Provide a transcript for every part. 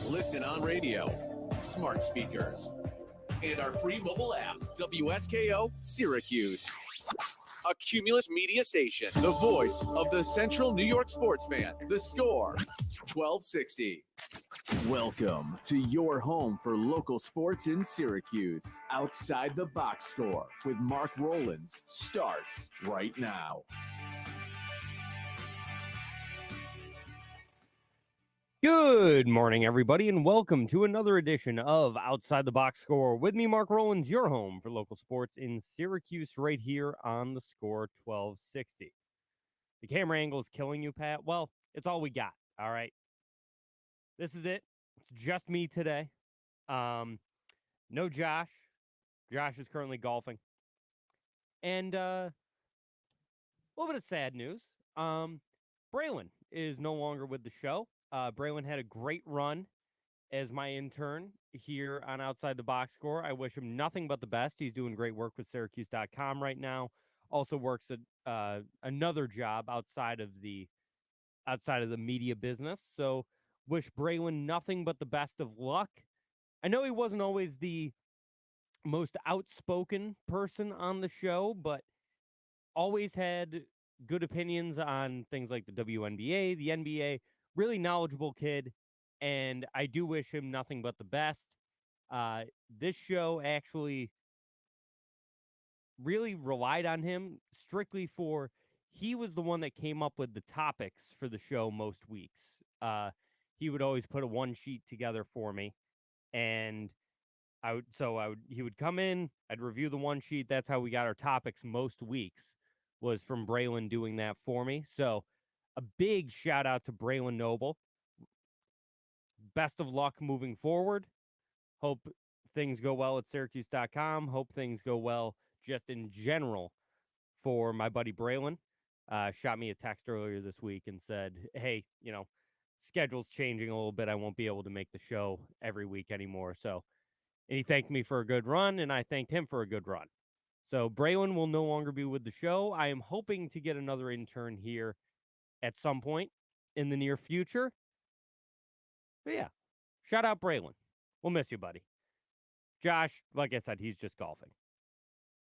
Listen on radio, smart speakers, and our free mobile app, WSKO Syracuse. A Cumulus media station, the voice of the Central New York sports fan. The Score, 1260. Welcome to your home for local sports in Syracuse. Outside the Box Score with Mark Rowlands starts right now. Good morning, everybody, and welcome to another edition of Outside the Box Score with me, Mark Rowlands, your home for local sports in Syracuse, right here on the Score 1260. The camera angle is killing you, Pat. Well, it's all we got, all right? This is it. It's just me today. No Josh. Josh is currently golfing. And a little bit of sad news. Braylon is no longer with the show. Braylon had a great run as my intern here on Outside the Box Score. I wish him nothing but the best. He's doing great work with Syracuse.com right now. Also works at another job outside of the media business. So wish Braylon nothing but the best of luck. I know he wasn't always the most outspoken person on the show, but always had good opinions on things like the WNBA, the NBA. Really knowledgeable kid, and I do wish him nothing but the best. This show actually really relied on him strictly for, he was the one that came up with the topics for the show most weeks. He would always put a one sheet together for me, and he would come in, I'd review the one sheet. That's how we got our topics most weeks, was from Braylon doing that for me. So a big shout out to Braylon Noble. Best of luck moving forward. Hope things go well at Syracuse.com. Hope things go well just in general for my buddy Braylon. Shot me a text earlier this week and said, hey, schedule's changing a little bit. I won't be able to make the show every week anymore. So, and he thanked me for a good run, and I thanked him for a good run. So Braylon will no longer be with the show. I am hoping to get another intern here at some point in the near future. But yeah, shout out Braylon. We'll miss you, buddy. Josh, like I said, he's just golfing.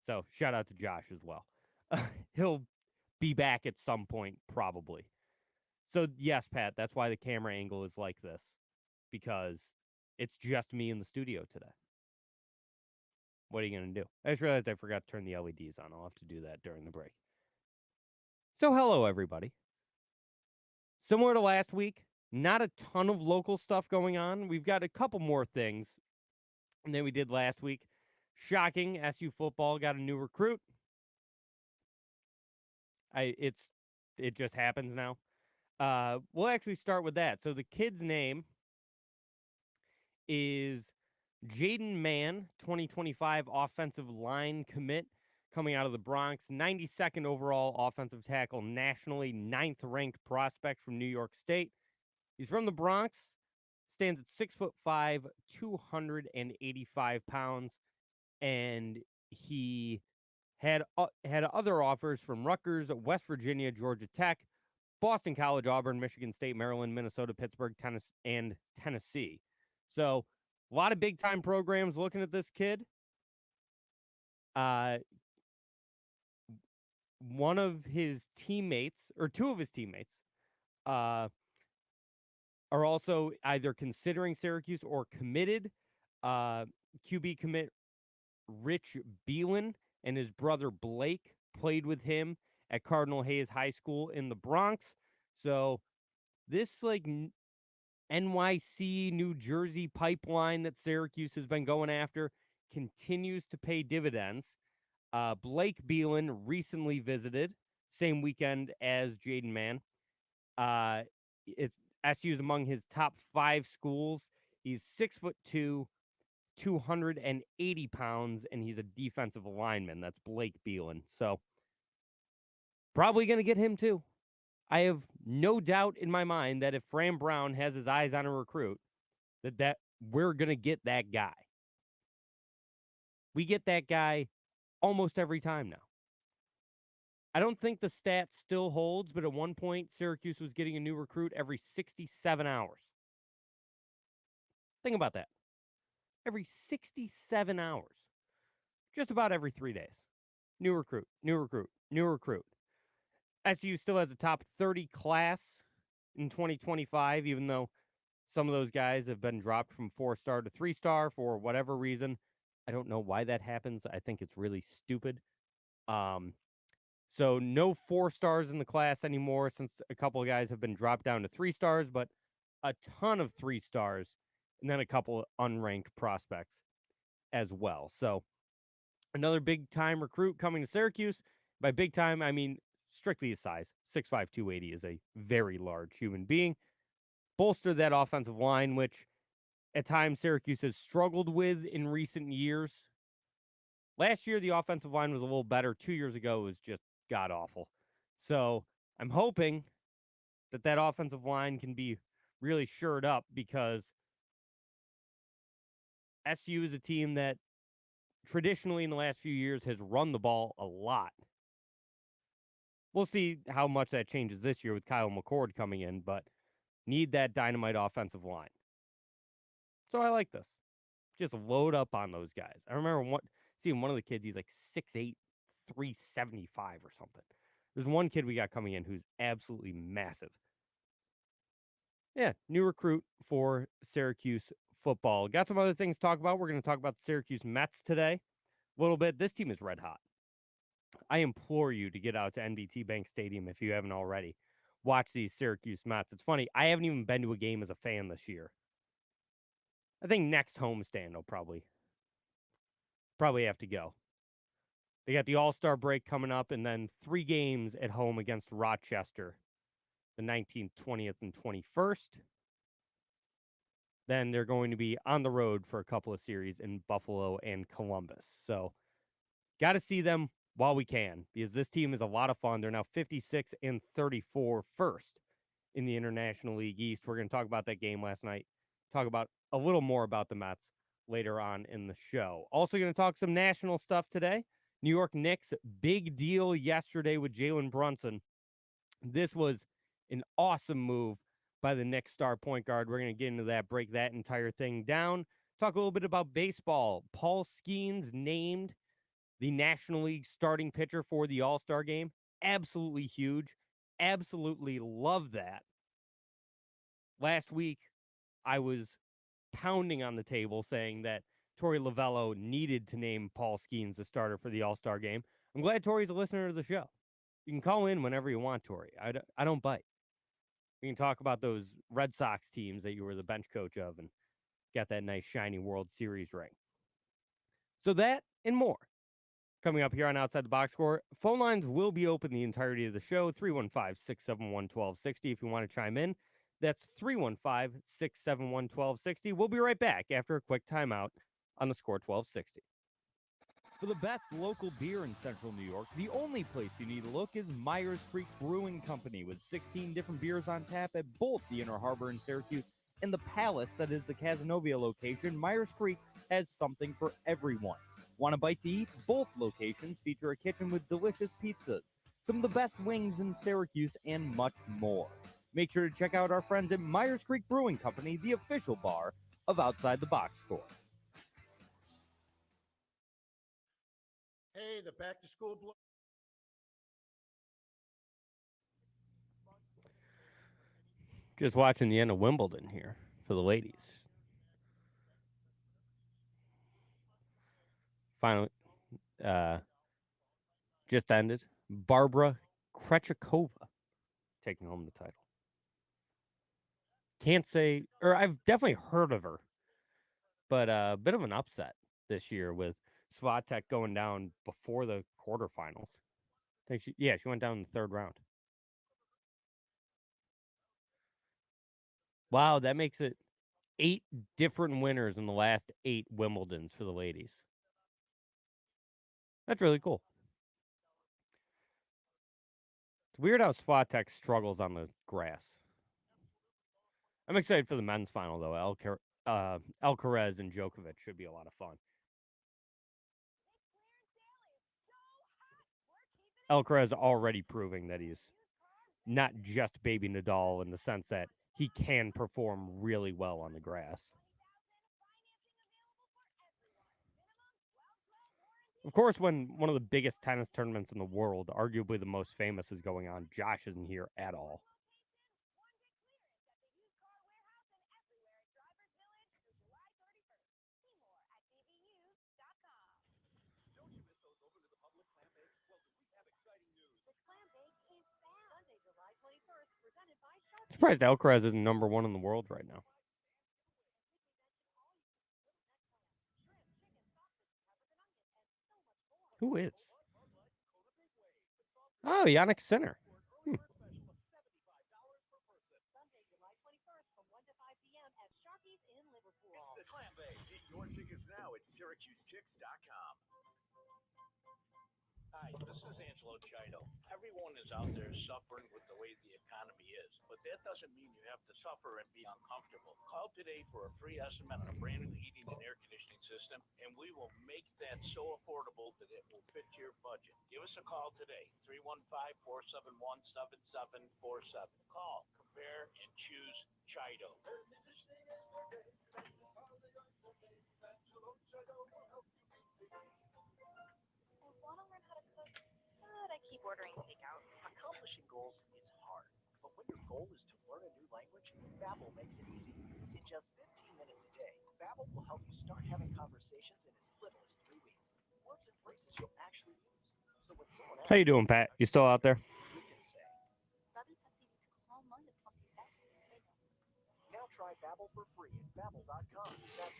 So shout out to Josh as well. He'll be back at some point, probably. So yes, Pat, that's why the camera angle is like this, because it's just me in the studio today. What are you going to do? I just realized I forgot to turn the LEDs on. I'll have to do that during the break. So hello, everybody. Similar to last week, not a ton of local stuff going on. We've got a couple more things than we did last week. Shocking, SU football got a new recruit. It just happens now. We'll actually start with that. So the kid's name is Jaden Mann, 2025 offensive line commit, coming out of the Bronx, 92nd overall offensive tackle nationally, 9th ranked prospect from New York State. He's from the Bronx, stands at 6'5", 285 pounds, and he had other offers from Rutgers, West Virginia, Georgia Tech, Boston College, Auburn, Michigan State, Maryland, Minnesota, Pittsburgh, and Tennessee. So a lot of big-time programs looking at this kid. One of his teammates, or two of his teammates, are also either considering Syracuse or committed. QB commit Rich Beelan and his brother Blake played with him at Cardinal Hayes High School in the Bronx. So this NYC, New Jersey pipeline that Syracuse has been going after continues to pay dividends. Blake Beelan recently visited, same weekend as Jaden Mann. SU's among his top 5 schools. He's 6'2", 280 pounds, and he's a defensive lineman. That's Blake Beelan. So probably going to get him too. I have no doubt in my mind that if Fran Brown has his eyes on a recruit, that we're going to get that guy. We get that guy almost every time now. I don't think the stat still holds, but at one point, Syracuse was getting a new recruit every 67 hours. Think about that. Every 67 hours. Just about every 3 days. New recruit, new recruit, new recruit. SU still has a top 30 class in 2025, even though some of those guys have been dropped from 4-star to 3-star for whatever reason. I don't know why that happens. I think it's really stupid. So no 4-stars in the class anymore since a couple of guys have been dropped down to 3-stars, but a ton of 3-stars and then a couple of unranked prospects as well. So another big time recruit coming to Syracuse. By big time, I mean strictly his size. 6'5", 280 is a very large human being. Bolster that offensive line, which at times Syracuse has struggled with in recent years. Last year, the offensive line was a little better. 2 years ago, it was just god awful. So I'm hoping that offensive line can be really shored up because SU is a team that traditionally in the last few years has run the ball a lot. We'll see how much that changes this year with Kyle McCord coming in, but need that dynamite offensive line. So I like this. Just load up on those guys. I remember seeing one of the kids, he's like 6'8", 375 or something. There's one kid we got coming in who's absolutely massive. Yeah, new recruit for Syracuse football. Got some other things to talk about. We're going to talk about the Syracuse Mets today a little bit. This team is red hot. I implore you to get out to NBT Bank Stadium if you haven't already. Watch these Syracuse Mets. It's funny, I haven't even been to a game as a fan this year. I think next homestand I'll probably have to go. They got the All-Star break coming up and then 3 games at home against Rochester, the 19th, 20th, and 21st. Then they're going to be on the road for a couple of series in Buffalo and Columbus. So got to see them while we can because this team is a lot of fun. They're now 56 and 34 first in the International League East. We're going to talk about that game last night, talk about a little more about the Mets later on in the show. Also going to talk some national stuff today. New York Knicks, big deal yesterday with Jalen Brunson. This was an awesome move by the Knicks star point guard. We're going to get into that, break that entire thing down, talk a little bit about baseball. Paul Skeens named the National League starting pitcher for the All-Star game. Absolutely huge. Absolutely love that. Last week, I was pounding on the table saying that Torey Lovello needed to name Paul Skeens the starter for the All-Star game. I'm glad Torey's a listener to the show. You can call in whenever you want, Torey. I don't bite. We can talk about those Red Sox teams that you were the bench coach of and got that nice shiny World Series ring. So that and more coming up here on Outside the Box Score. Phone lines will be open the entirety of the show, 315-671-1260 if you want to chime in. That's 315-671-1260. We'll be right back after a quick timeout on the Score 1260. For the best local beer in Central New York, the only place you need to look is Myers Creek Brewing Company, with 16 different beers on tap at both the Inner Harbor in Syracuse and the Palace that is the Cazenovia location. Myers Creek has something for everyone. Want a bite to eat? Both locations feature a kitchen with delicious pizzas, some of the best wings in Syracuse, and much more. Make sure to check out our friends at Myers Creek Brewing Company, the official bar of Outside the Box Score. Hey, the back to school Just watching the end of Wimbledon here for the ladies. Finally, just ended. Barbara Krejcikova taking home the title. Can't say, or I've definitely heard of her, but a bit of an upset this year with Swiatek going down before the quarterfinals. I think she went down in the 3rd round. Wow, that makes it 8 different winners in the last 8 Wimbledons for the ladies. That's really cool. It's weird how Swiatek struggles on the grass. I'm excited for the men's final, though. Alcaraz and Djokovic should be a lot of fun. Alcaraz already proving that he's not just baby Nadal in the sense that he can perform really well on the grass. Of course, when one of the biggest tennis tournaments in the world, arguably the most famous, is going on, Josh isn't here at all. Surprised Alcaraz isn't number one in the world right now. Who is? Oh, Yannick Sinner. It's the Clam Bake. Get your tickets now at SyracuseChicks.com. Hi, this is Angelo Chido. Everyone is out there suffering with the way the economy is, but that doesn't mean you have to suffer and be uncomfortable. Call today for a free estimate on a brand new heating and air conditioning system, and we will make that so affordable that it will fit your budget. Give us a call today, 315-471-7747. Call, compare, and choose Chido. Keep ordering takeout. Accomplishing goals is hard, but when your goal is to learn a new language, Babbel makes it easy. In just 15 minutes a day, Babbel will help you start having conversations in as little as 3 weeks. Words and phrases you'll actually use. So when someone asks, How you doing, Pat? You still out there? you can say. Now try Babbel for free at Babbel.com. That's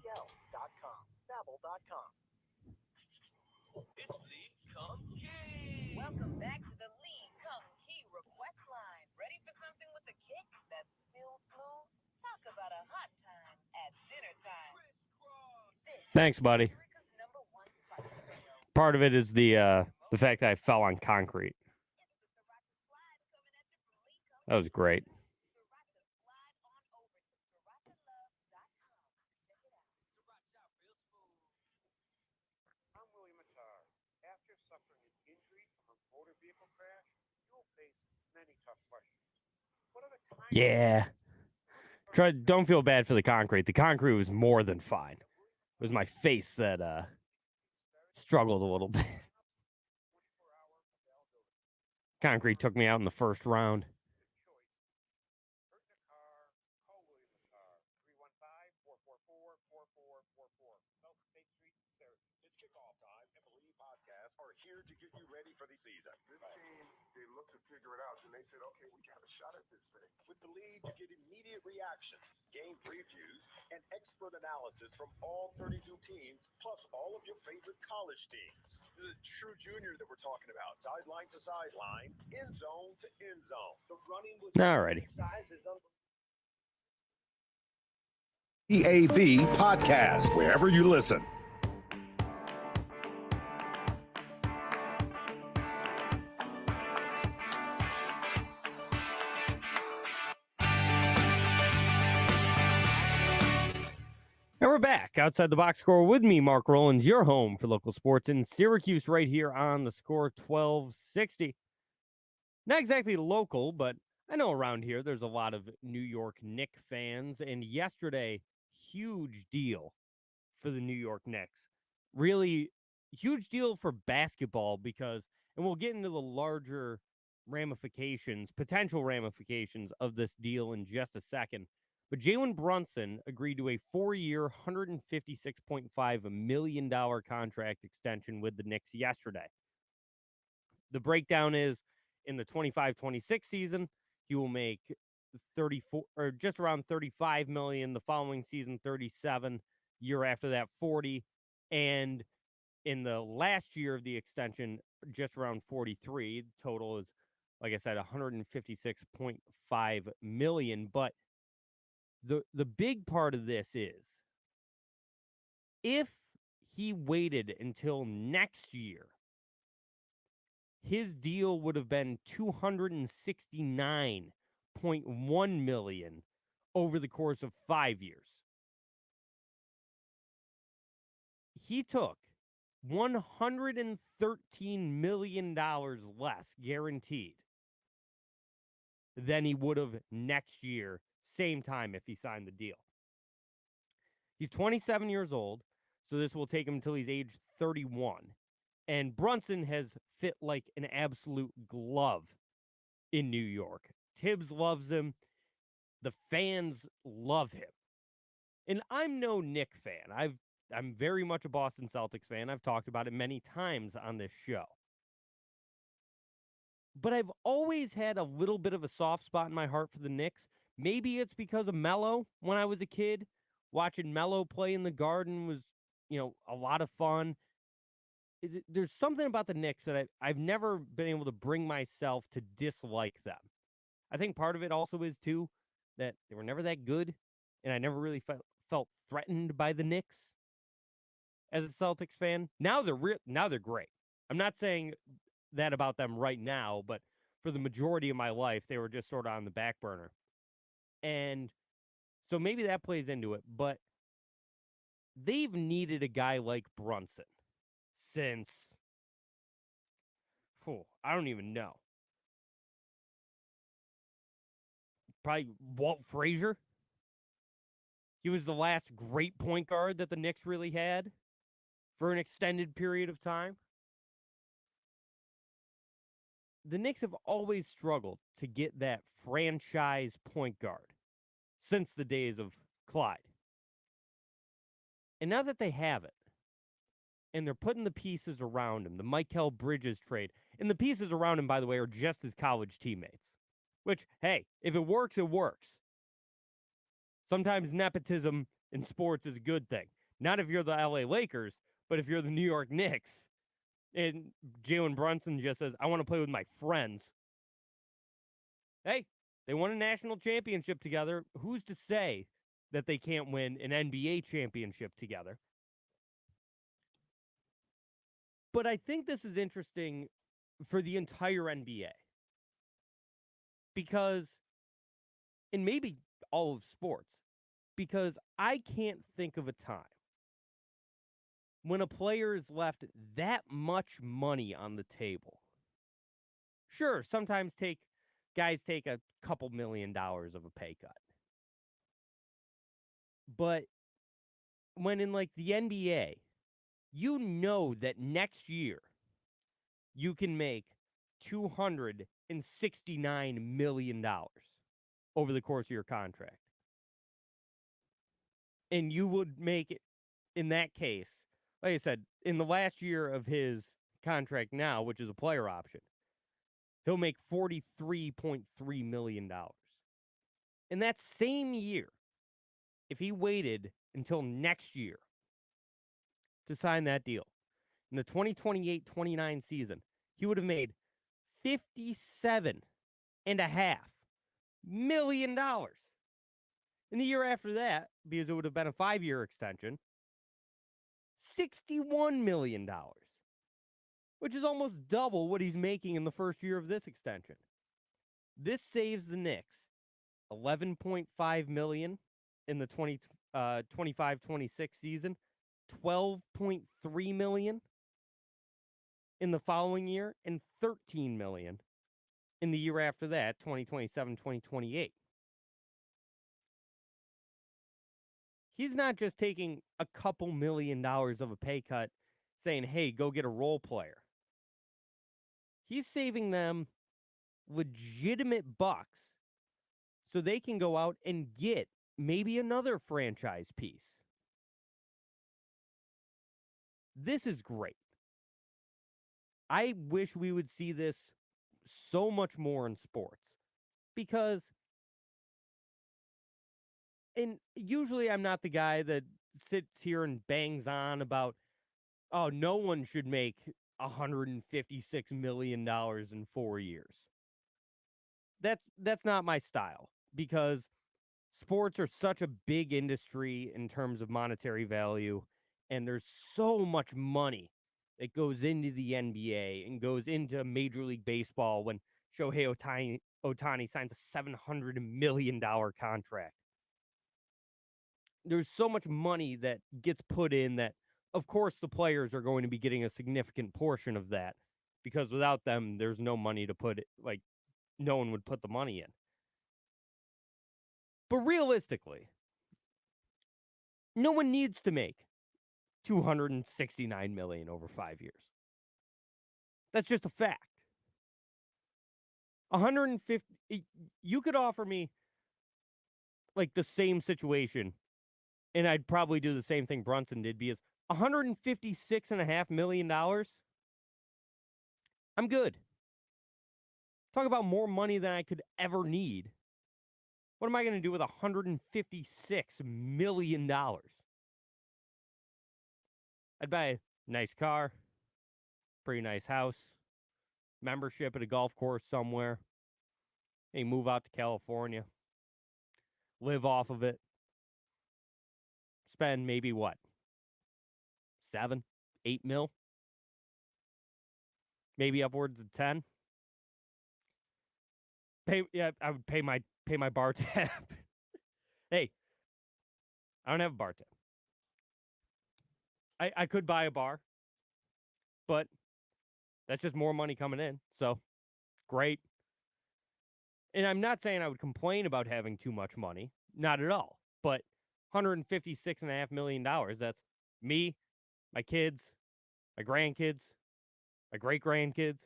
Babbel.com. Babbel.com. It's the Kung Key. Welcome back to the Lee Kung Key request line. Ready for something with a kick that's still smooth? Talk about a hot time at dinner time. Thanks, buddy. Part of it is the fact that I fell on concrete. That was great. I'm William Attar. After suffering an injury from a motor vehicle crash, you will face many tough questions. What are the times? Yeah. Don't feel bad for the concrete. The concrete was more than fine. It was my face that struggled a little bit. Concrete took me out in the first round. Hurt in a car, call William Attar. 315-444-4444. South State Street, Syracuse. It's kickoff time, and the Lead Podcast are here to get you ready for the season. This team, they looked to figure it out, and they said, okay, we got a shot at this thing. With the Lead, you get immediate reactions, game previews, and expert analysis from all 32 teams, plus all of your favorite college teams. The true junior that we're talking about, sideline to sideline, end zone to end zone. The running with Alrighty. size is EAV Podcast, wherever you listen. And we're back outside the box score with me, Mark Rowlands, your home for local sports in Syracuse, right here on the Score 1260. Not exactly local, but I know around here there's a lot of New York Knicks fans. And yesterday, huge deal for the New York Knicks. Really huge deal for basketball because, and we'll get into the larger ramifications, potential ramifications of this deal in just a second. But Jalen Brunson agreed to a 4-year, $156.5 million contract extension with the Knicks yesterday. The breakdown is in the 25-26 season, he will make 34 or just around 35 million. The following season, 37. Year after that, 40. And in the last year of the extension, just around 43. Total is, like I said, 156.5 million. But the big part of this is if he waited until next year, his deal would have been $269.1 million over the course of 5 years. He took $113 million less guaranteed than he would have next year, same time if he signed the deal. He's 27 years old, so this will take him until he's age 31. And Brunson has fit like an absolute glove in New York. Tibbs loves him. The fans love him. And I'm no Knick fan. I'm very much a Boston Celtics fan. I've talked about it many times on this show. But I've always had a little bit of a soft spot in my heart for the Knicks. Maybe it's because of Melo when I was a kid. Watching Melo play in the Garden was, a lot of fun. There's something about the Knicks that I've never been able to bring myself to dislike them. I think part of it also is, too, that they were never that good, and I never really felt threatened by the Knicks as a Celtics fan. Now they're great. I'm not saying that about them right now, but for the majority of my life, they were just sort of on the back burner. And so maybe that plays into it, but they've needed a guy like Brunson since, I don't even know. Probably Walt Frazier. He was the last great point guard that the Knicks really had for an extended period of time. The Knicks have always struggled to get that franchise point guard since the days of Clyde. And now that they have it, and they're putting the pieces around him, the Mikal Bridges trade, and the pieces around him, by the way, are just his college teammates. Which, hey, if it works, it works. Sometimes nepotism in sports is a good thing. Not if you're the LA Lakers, but if you're the New York Knicks. And Jalen Brunson just says, I want to play with my friends. Hey, they won a national championship together. Who's to say that they can't win an NBA championship together? But I think this is interesting for the entire NBA. Because, and maybe all of sports, because I can't think of a time when a player has left that much money on the table. Sure, sometimes guys take a couple $1 million of a pay cut. But when in like the NBA, you know that next year you can make $269 million over the course of your contract. And you would make it, in that case, like I said, in the last year of his contract now, which is a player option, he'll make $43.3 million. In that same year, if he waited until next year to sign that deal, in the 2028-29 season, he would have made $57.5 million. In the year after that, because it would have been a 5-year extension, $61 million, which is almost double what he's making in the first year of this extension. This saves the Knicks $11.5 million in the 25-26 season, $12.3 million in the following year, and $13 million in the year after that, 2027-2028. He's not just taking a couple $1 million of a pay cut saying, hey, go get a role player. He's saving them legitimate bucks so they can go out and get maybe another franchise piece. This is great. I wish we would see this so much more in sports because, and usually I'm not the guy that sits here and bangs on about, oh, no one should make $156 million in 4 years. That's not my style because sports are such a big industry in terms of monetary value, and there's so much money that goes into the NBA and goes into Major League Baseball when Shohei Ohtani signs a $700 million contract. There's so much money that gets put in that of course, the players are going to be getting a significant portion of that because without them, there's no money to put it. Like, no one would put the money in. But realistically, no one needs to make $269 million over 5 years. That's just a fact. 150. You could offer me like the same situation, and I'd probably do the same thing Brunson did. Because $156.5 million, I'm good. Talk about more money than I could ever need. What am I going to do with $156 million? I'd buy a nice car, pretty nice house, membership at a golf course somewhere. Hey, move out to California, live off of it, spend maybe what? 7, 8 mil? Maybe upwards of 10. I would pay my bar tab. Hey, I don't have a bar tab. I could buy a bar, but that's just more money coming in. So, great. And I'm not saying I would complain about having too much money. Not at all. But $156.5 million, that's me, my kids, my grandkids, my great-grandkids,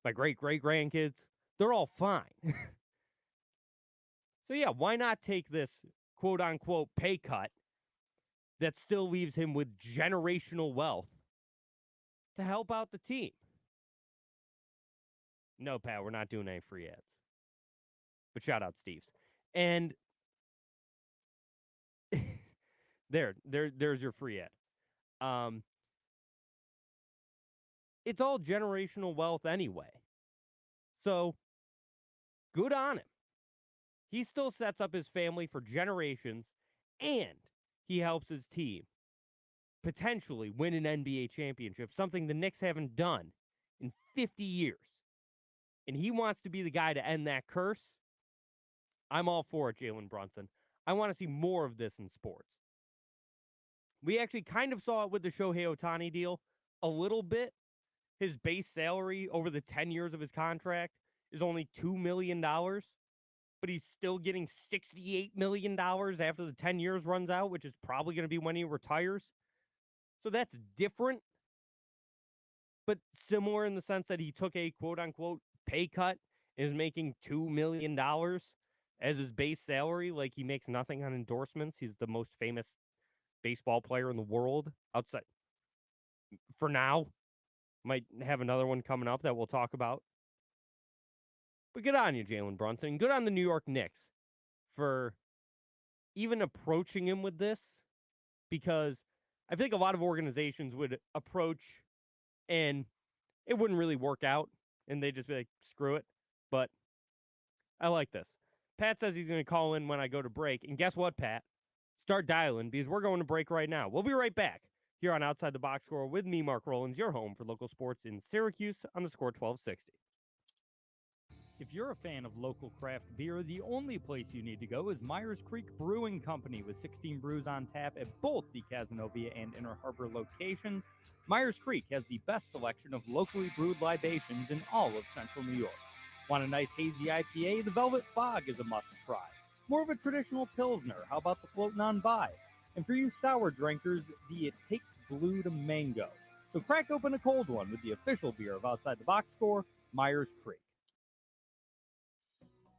my great-great-grandkids. They're all fine. So, yeah, why not take this quote-unquote pay cut that still leaves him with generational wealth to help out the team? No, Pat, we're not doing any free ads. But shout out Steve's. And there's your free ad. It's all generational wealth anyway. So, good on him. He still sets up his family for generations, and he helps his team potentially win an NBA championship, something the Knicks haven't done in 50 years. And he wants to be the guy to end that curse. I'm all for it, Jalen Brunson. I want to see more of this in sports. We actually kind of saw it with the Shohei Ohtani deal a little bit. His base salary over the 10 years of his contract is only $2 million, but he's still getting $68 million after the 10 years runs out, which is probably going to be when he retires. So that's different, but similar in the sense that he took a quote-unquote pay cut and is making $2 million as his base salary. Like, he makes nothing on endorsements. He's the most famous baseball player in the world outside. For now, might have another one coming up that we'll talk about. But good on you, Jalen Brunson. Good on the New York Knicks for even approaching him with this, because I think a lot of organizations would approach and it wouldn't really work out, and they'd just be like, screw it. But I like this. Pat says he's going to call in when I go to break. And guess what, Pat? Start dialing, because we're going to break right now. We'll be right back here on Outside the Box Score with me, Mark Rowlands, your home for local sports in Syracuse on the Score 1260. If you're a fan of local craft beer, the only place you need to go is Myers Creek Brewing Company, with 16 brews on tap at both the Cazenovia and Inner Harbor locations. Myers Creek has the best selection of locally brewed libations in all of Central New York. Want a nice hazy IPA? The Velvet Fog is a must-try. More of a traditional Pilsner, how about the Floatin' on By? And for you sour drinkers, the It Takes Blue to Mango. So crack open a cold one with the official beer of Outside the Box Score, Myers Creek.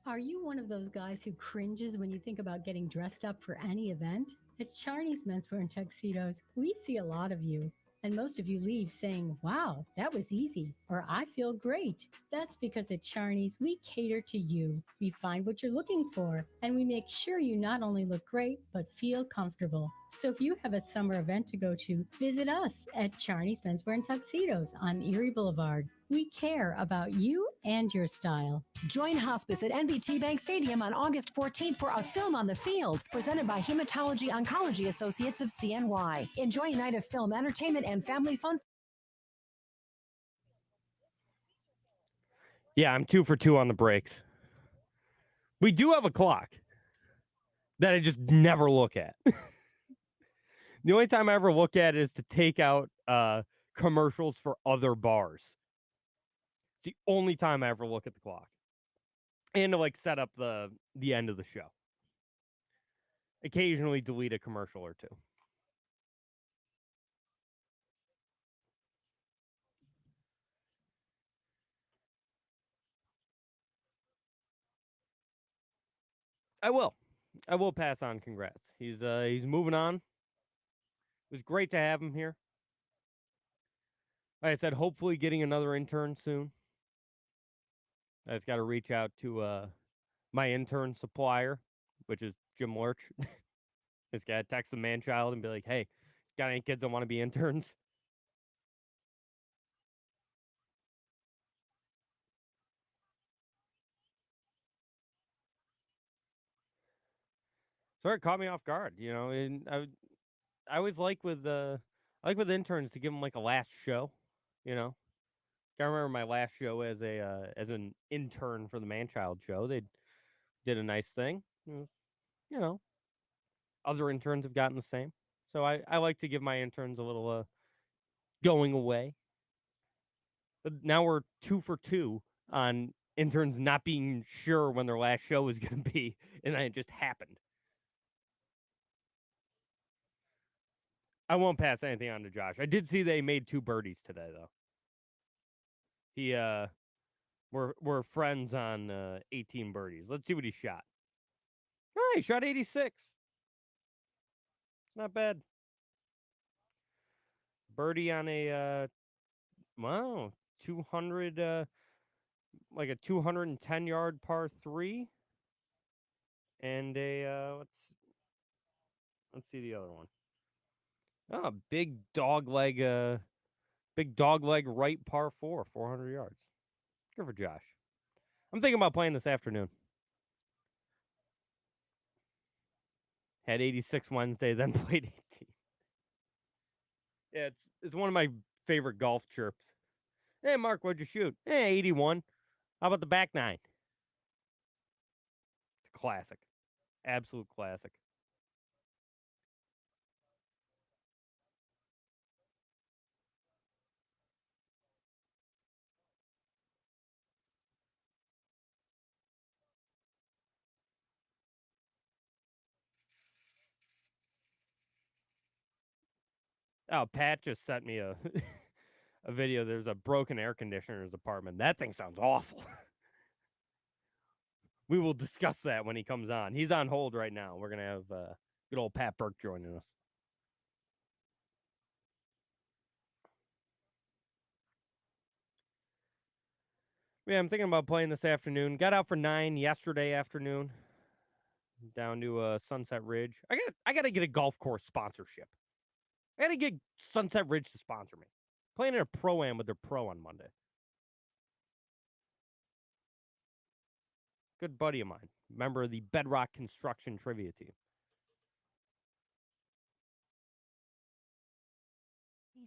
Are you one of those guys who cringes when you think about getting dressed up for any event? At Charney's Menswear and Tuxedos, we see a lot of you. And most of you leave saying, wow, that was easy, or I feel great. That's because at Charney's, we cater to you. We find what you're looking for, and we make sure you not only look great, but feel comfortable. So if you have a summer event to go to, visit us at Charney's Menswear and Tuxedos on Erie Boulevard. We care about you and your style. Join Hospice at NBT Bank Stadium on August 14th for A Film on the Field, presented by Hematology Oncology Associates of CNY. Enjoy a night of film, entertainment, and family fun. Yeah, I'm 2 for 2 on the breaks. We do have a clock that I just never look at. The only time I ever look at it is to take out commercials for other bars. It's the only time I ever look at the clock. And to like set up the end of the show. Occasionally delete a commercial or two. I will pass on congrats. He's moving on. It was great to have him here. Like I said, hopefully getting another intern soon. I just got to reach out to my intern supplier, which is Jim Lurch. Just got to text the man-child and be like, hey, got any kids that want to be interns? Sort of caught me off guard, you know. And I always like with interns to give them like a last show, you know. I remember my last show as an intern for the man-child show. They did a nice thing, you know. Other interns have gotten the same, so I like to give my interns a little going away. But now we're 2 for 2 on interns not being sure when their last show is going to be, and then it just happened. I won't pass anything on to Josh. I did see they made 2 birdies today, though. We're friends on 18 birdies. Let's see what he shot. Oh, he shot 86. Not bad. Birdie on a 200 like a 210-yard par 3 and a let's see the other one. Oh, big dog leg right par 4, 400 yards. Good for Josh. I'm thinking about playing this afternoon. Had 86 Wednesday, then played 18. Yeah, it's one of my favorite golf chirps. Hey, Mark, what'd you shoot? Hey, 81. How about the back 9? Classic. Absolute classic. Oh, Pat just sent me a a video. There's a broken air conditioner in his apartment. That thing sounds awful. We will discuss that when he comes on. He's on hold right now. We're going to have good old Pat Burke joining us. Yeah, I'm thinking about playing this afternoon. Got out for 9 yesterday afternoon. Down to Sunset Ridge. I got to get a golf course sponsorship. I got to get Sunset Ridge to sponsor me. Playing in a pro-am with their pro on Monday. Good buddy of mine. Member of the Bedrock Construction Trivia Team.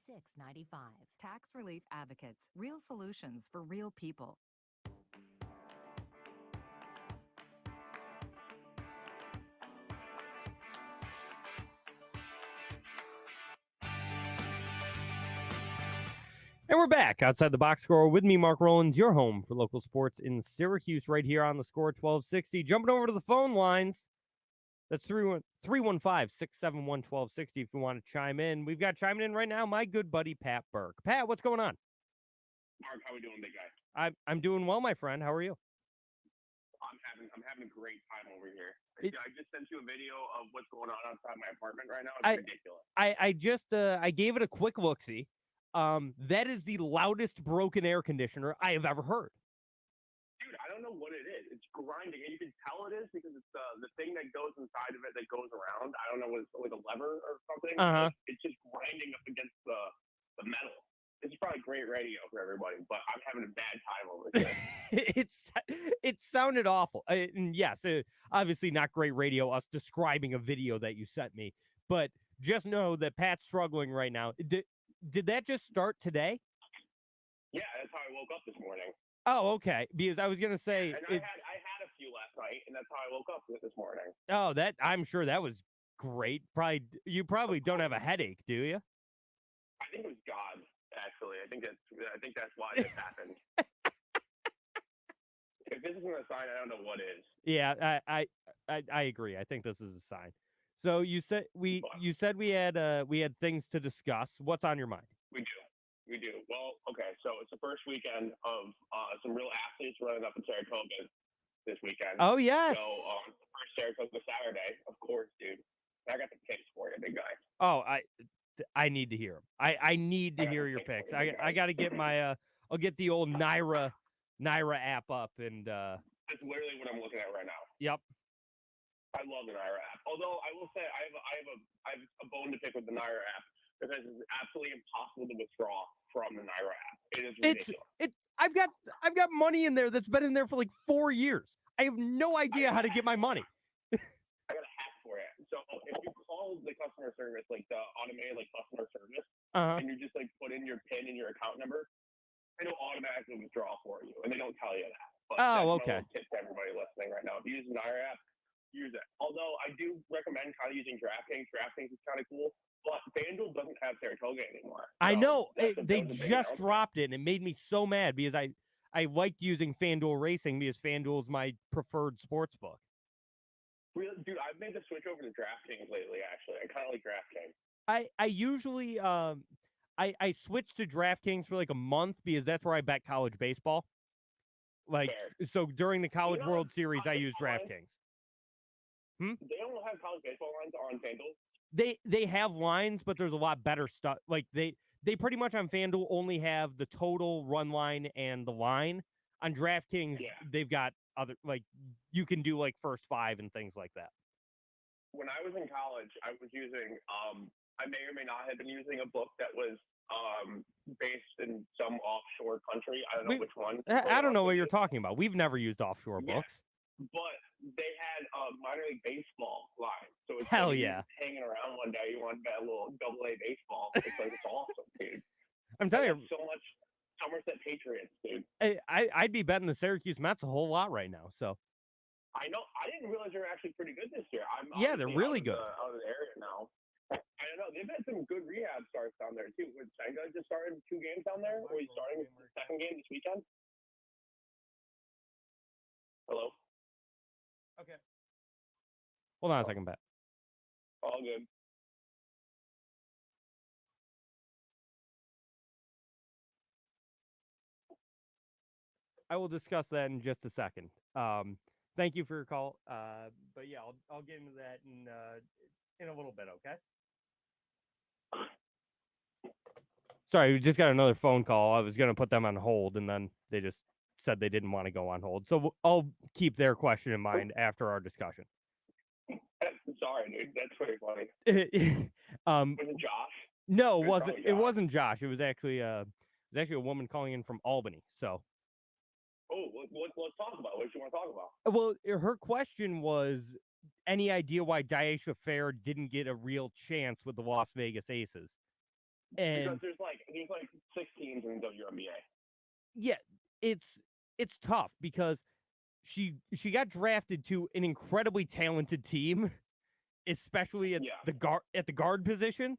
$96.95. Tax Relief Advocates. Real solutions for real people. And we're back outside the box score with me, Mark Rowlands, your home for local sports in Syracuse, right here on the Score 1260. Jumping over to the phone lines. That's 315-671-1260 if you want to chime in. We've got chiming in right now my good buddy, Pat Burke. Pat, what's going on? Mark, how are we doing, big guy? I'm doing well, my friend. How are you? I'm having a great time over here. I just sent you a video of what's going on outside my apartment right now. It's ridiculous. I gave it a quick look-see. That is the loudest broken air conditioner I have ever heard. Dude, I don't know what it is. It's grinding, and you can tell it is because it's the thing that goes inside of it that goes around. I don't know what it's like, a lever or something. Uh-huh. It's just grinding up against the metal. This is probably great radio for everybody, but I'm having a bad time over here. It sounded awful. And yes, obviously not great radio, us describing a video that you sent me. But just know that Pat's struggling right now. Did that just start today? Yeah, that's how I woke up this morning. Oh, okay. Because I was gonna say, and I had a few last night, and that's how I woke up this morning. Oh, I'm sure that was great. You probably don't have a headache, do you? I think it was God, actually. I think that's why this happened. If this isn't a sign, I don't know what is. Yeah, I agree. I think this is a sign. So you said we had things to discuss. What's on your mind? We do. Well, okay, so it's the first weekend of some real athletes running up in Saratoga this weekend. Oh, yes. So the first Saratoga Saturday, of course, dude. I got the picks for you, big guy. Oh, I need to hear them. I need to hear your picks. I got to get my I'll get the old Naira app up and That's literally what I'm looking at right now. Yep. I love the Naira app. Although I will say I have a bone to pick with the Naira app because it's absolutely impossible to withdraw from the Naira app. It is ridiculous. I've got money in there that's been in there for like 4 years. I have no idea how to get my money. I got a hack for it. So if you call the customer service, like the automated customer service, and you just put in your PIN and your account number, it'll automatically withdraw for you, and they don't tell you that. But that's my little tip to everybody listening right now. If you use the Naira app, use it. Although I do recommend kind of using DraftKings. DraftKings is kind of cool, but FanDuel doesn't have Saratoga anymore. I know. They just dropped it, and it made me so mad because I liked using FanDuel Racing because FanDuel is my preferred sports book. Really, dude, I've made the switch over to DraftKings lately, actually. I kind of like DraftKings. I usually I switched to DraftKings for like a month because that's where I bet college baseball. So during the College World Series, I use DraftKings. They don't have college baseball lines on FanDuel? They have lines, but there's a lot better stuff. Like they pretty much on FanDuel only have the total, run line, and the line. On DraftKings, they've got other you can do first five and things like that. When I was in college, I was using I may or may not have been using a book that was based in some offshore country. I don't know which one. I don't know what you're talking about. We've never used offshore books. But they had a minor league baseball line. So it's hell yeah. Hanging around one day, you want to bet a little AA baseball. It's it's awesome, dude. I'm telling you, so much Somerset Patriots, dude. I'd be betting the Syracuse Mets a whole lot right now. So I know. I didn't realize they were actually pretty good this year. They're really good. Out of the area now. I don't know. They've had some good rehab starts down there too. Was Senga just started 2 games down there? Or he's starting the second game this weekend? Hello. Okay. Hold on a second, Pat. All good. I will discuss that in just a second. Thank you for your call. But yeah, I'll get into that in a little bit, okay? Sorry, we just got another phone call. I was going to put them on hold, and then they just said they didn't want to go on hold. So I'll keep their question in mind after our discussion. Sorry, dude. That's pretty funny. Was it Josh? No, it wasn't Josh. It was actually a woman calling in from Albany. So. Oh, let's talk about it. What do you want to talk about? Well, her question was, any idea why Daisha Fair didn't get a real chance with the Las Vegas Aces? And because there's 6 teams in the WNBA. Yeah, it's tough because she got drafted to an incredibly talented team, especially at the guard position.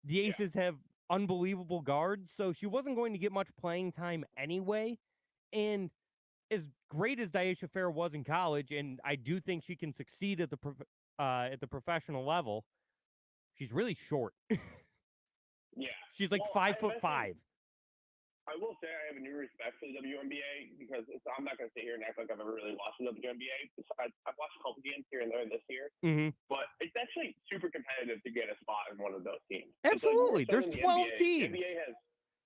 The Aces have unbelievable guards, so she wasn't going to get much playing time anyway. And as great as Daisha Fair was in college, and I do think she can succeed at the professional level, she's really short. Yeah. She's 5'5". I will say I have a new respect for the WNBA because I'm not going to sit here and act like I've ever really watched the WNBA. I've watched a couple games here and there this year, but it's actually super competitive to get a spot in one of those teams. Absolutely. There's 12 teams. The NBA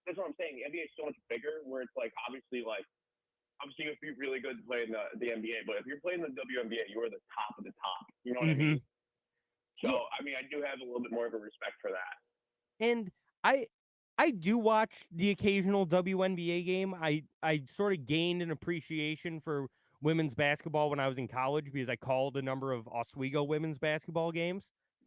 that's what I'm saying. The NBA is so much bigger where it's obviously you have to be really good to play in the NBA, but if you're playing the WNBA, you are the top of the top. You know what I mean? So, I mean, I do have a little bit more of a respect for that. And I do watch the occasional WNBA game. I sort of gained an appreciation for women's basketball when I was in college because I called a number of Oswego women's basketball games.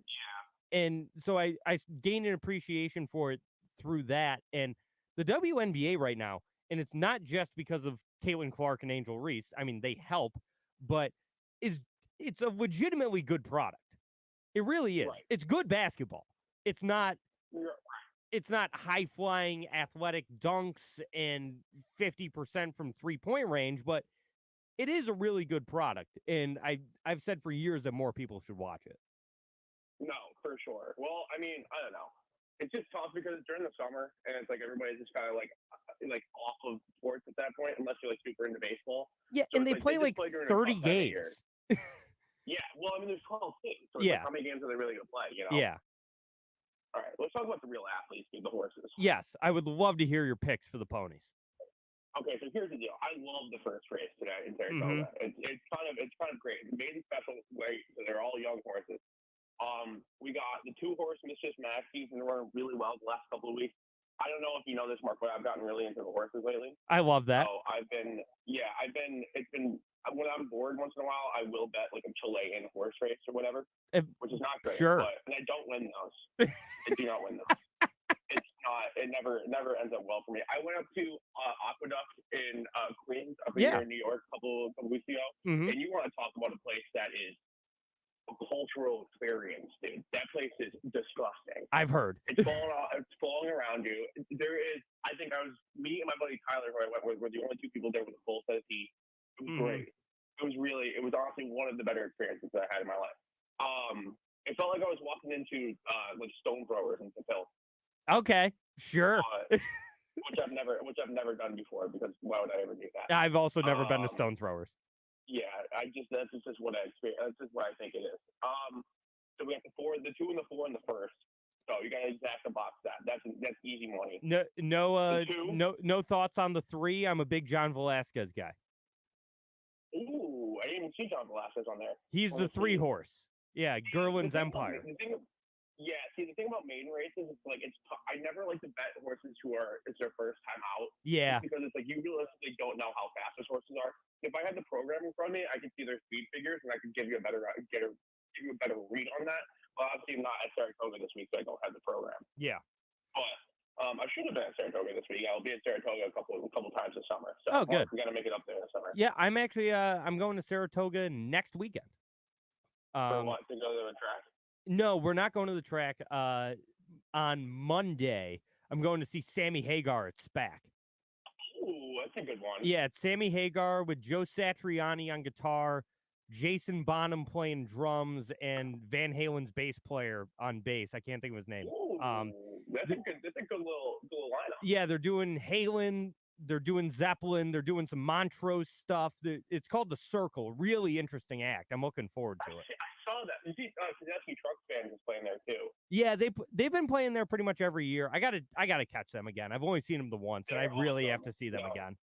Yeah. And so I gained an appreciation for it through that. And the WNBA right now, and it's not just because of Caitlin Clark and Angel Reese. I mean, they help, but it's a legitimately good product. It really is. Right. It's good basketball. It's not. Right. It's not high-flying athletic dunks and 50% from three-point range, but it is a really good product. And I've said for years that more people should watch it. No, for sure. Well, I mean, I don't know. It's just tough because it's during the summer, and it's like everybody's just kind of like off of sports at that point, unless you're like super into baseball. Yeah, So and they play like during a 30 tough time of year. games. Yeah, well, I mean, there's 12 teams, so it's Yeah. like, how many games are they really going to play, you know? Yeah. All right, let's talk about the real athletes, dude, the horses. Yes, I would love to hear your picks for the ponies. Okay, so here's the deal. I love the first race today in Mm-hmm. Saratoga. It's kind of great. It's made in special way, so they're all young horses. We got the 2-horse Mistress Max. He's been running really well the last couple of weeks. I don't know if you know this, Mark, but I've gotten really into the horses lately. I love that. So when I'm bored once in a while, I will bet like a Chilean horse race or whatever, which is not great. Sure. And I don't win those. I do not win those. It's not. It never ends up well for me. I went up to Aqueduct in Queens up here in New York a couple weeks ago, Mhm. and you want to talk about a place that is a cultural experience, dude. That place is disgusting. I've heard. It's falling around you. There is. I think me and my buddy Tyler, who I went with, were the only 2 people there with a full set of tea. It was great. It was honestly one of the better experiences that I had in my life. It felt like I was walking into like stone throwers in Seville. Okay, sure. Which I've never done before, because why would I ever do that? I've also never been to stone throwers. Yeah, that's just what I experienced. That's just what I think it is. So we have the 2 and the 4 and the first. So you gotta exact the box that. That's easy money. No thoughts on the 3. I'm a big John Velasquez guy. Ooh, I didn't even see John Velasquez on there. He's the 3-horse. Yeah, Gerlin's Empire. The thing about maiden races is like I never like to bet horses it's their first time out. Yeah. Because it's like you realistically don't know how fast those horses are. If I had the program in front of me, I could see their speed figures and I could give you a better read on that. But obviously I'm not at Saratoga this week, so I don't have the program. Yeah. But I should have been at Saratoga this week. I'll be at Saratoga a couple times this summer. So good. We got to make it up there this summer. Yeah, I'm actually I'm going to Saratoga next weekend. For what? To go to the track? No, we're not going to the track. On Monday, I'm going to see Sammy Hagar at SPAC. Ooh, that's a good one. Yeah, it's Sammy Hagar with Joe Satriani on guitar, Jason Bonham playing drums, and Van Halen's bass player on bass. I can't think of his name. Ooh, that's a good little lineup. Yeah, they're doing Halen, they're doing Zeppelin, they're doing some Montrose stuff. It's called The Circle. Really interesting act. I'm looking forward to it. I saw that. You see, Tedeschi Truck Band is playing there too. Yeah, they've been playing there pretty much every year. I gotta catch them again. I've only seen them the once, and I really have to see them again.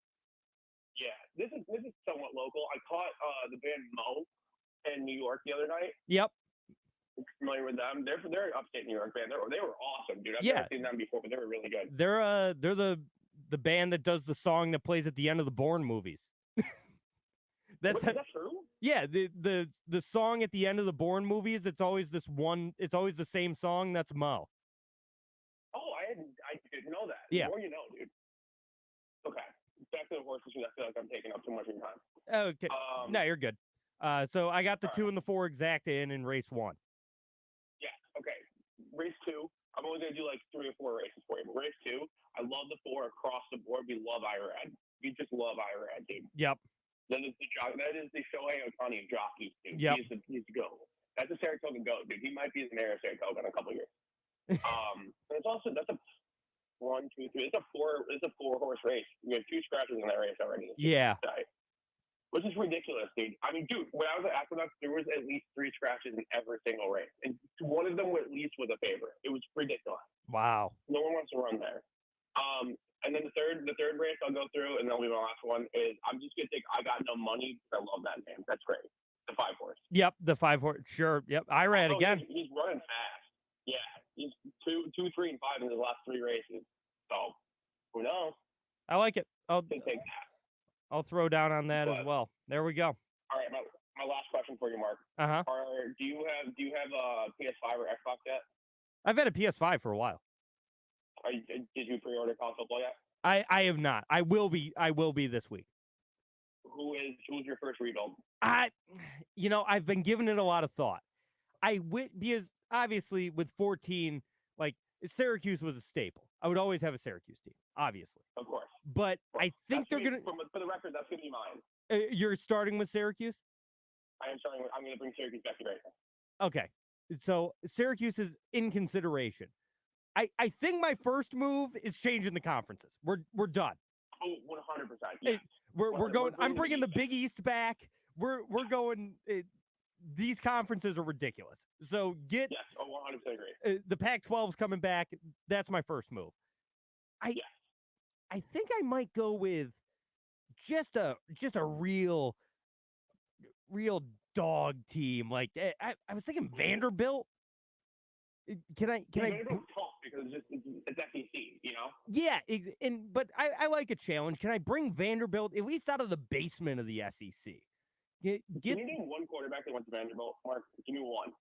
Yeah, this is somewhat local. I caught the band Mo in New York the other night. Yep. Familiar with them? They're upstate New York band. They were awesome, dude. I've never seen them before, but they were really good. They're the band that does the song that plays at the end of the Bourne movies. Is that true? Yeah, the song at the end of the Bourne movies, it's always the same song. That's Mo. Oh, I didn't know that. Yeah. The more you know, dude. Okay. Back to the horses, because I feel like I'm taking up too much of your time. Okay. No, you're good. So I got the 2 and the 4 exact in race 1. Yeah. Okay. Race 2. I'm only gonna do like 3 or 4 races for you. But race 2, I love the 4 across the board. We love Irad. We just love Irad, dude. Yep. That is the Shohei Ohtani of jockeys, dude. Yep. He's the GOAT. That's a Saratoga GOAT, dude. He might be the mayor of Saratoga in a couple of years. And that's a 1, 2, 3. It's a 4-horse race. We have 2 scratches in that race already. Yeah. Which is ridiculous, dude. I mean, dude, when I was at Aqueduct, there was at least 3 scratches in every single race, and one of them at least was a favorite. It was ridiculous. Wow. No one wants to run there. And then the third race I'll go through, and then the last one is I'm just gonna take I Got No Money because I love that name. That's great. The 5-horse. Yep, the 5-horse. Sure. Yep, Irad again. He's running fast. Yeah, he's 2, 3, and 5 in his last 3 races. So who knows? I like it. I'll take that. I'll throw down on that as well. There we go. All right, my last question for you, Mark. Uh-huh. Do you have a PS5 or Xbox yet? I've had a PS5 for a while. Did you pre-order college football yet? I have not. I will be this week. Who's your first rebuild? I've been giving it a lot of thought. because obviously with 14, like Syracuse was a staple. I would always have a Syracuse team, obviously. Of course. But I think they're going to... For the record, that's going to be mine. You're starting with Syracuse? I am starting with... I'm going to bring Syracuse back to greatness. Okay. So Syracuse is in consideration. I think my first move is changing the conferences. We're done. Oh, 100%. Yes. We're going... I'm bringing the Big East back. We're going... these conferences are ridiculous. So Yes, 100% agree. The Pac-12 is coming back. That's my first move. I think I might go with just a real dog team. Like I was thinking Vanderbilt. Can I? Vanderbilt's tough because it's SEC, you know. Yeah, but I like a challenge. Can I bring Vanderbilt at least out of the basement of the SEC? Can you name one quarterback that went to Vanderbilt, Mark? Give me one.